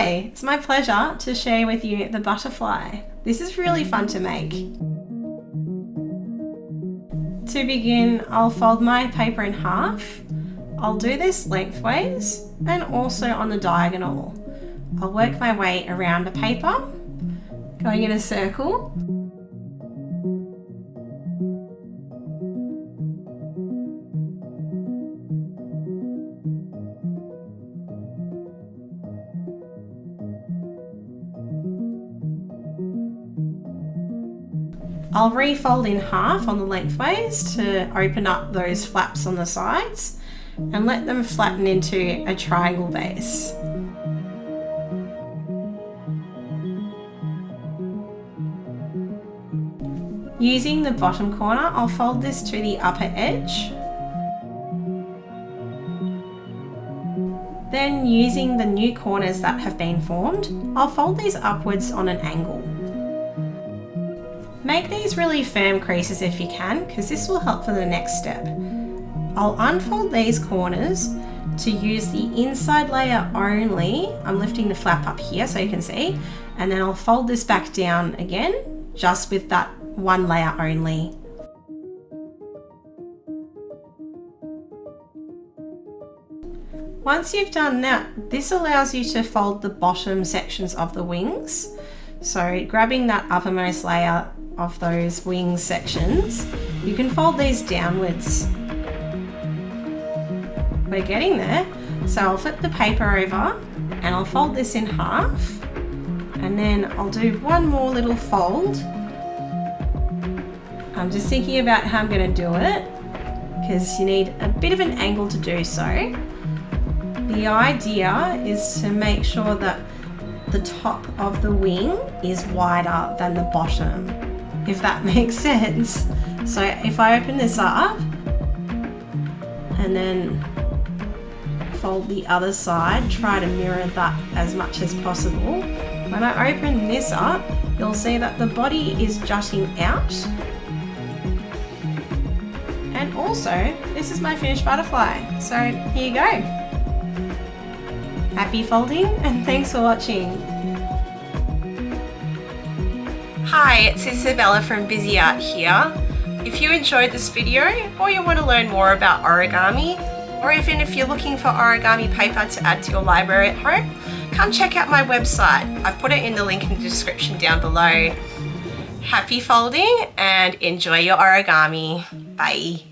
Hi, it's my pleasure to share with you the butterfly. This is really fun to make. To begin, I'll fold my paper in half. I'll do this lengthways and also on the diagonal. I'll work my way around the paper, going in a circle. I'll refold in half on the lengthways to open up those flaps on the sides and let them flatten into a triangle base. Using the bottom corner, I'll fold this to the upper edge. Then using the new corners that have been formed, I'll fold these upwards on an angle. Make these really firm creases if you can, because this will help for the next step. I'll unfold these corners to use the inside layer only. I'm lifting the flap up here so you can see, and then I'll fold this back down again, just with that one layer only. Once you've done that, this allows you to fold the bottom sections of the wings. So grabbing that uppermost layer of those wing sections, you can fold these downwards. We're getting there. So I'll flip the paper over and I'll fold this in half, and then I'll do one more little fold. I'm just thinking about how I'm going to do it, because you need a bit of an angle to do so. The idea is to make sure that the top of the wing is wider than the bottom, if that makes sense. So if I open this up and then fold the other side, try to mirror that as much as possible. When I open this up, you'll see that the body is jutting out. And also, this is my finished butterfly. So here you go. Happy folding, and thanks for watching. Hi, it's Isabella from Bizzi Art here. If you enjoyed this video, or you want to learn more about origami, or even if you're looking for origami paper to add to your library at home, come check out my website. I've put it in the link in the description down below. Happy folding and enjoy your origami. Bye.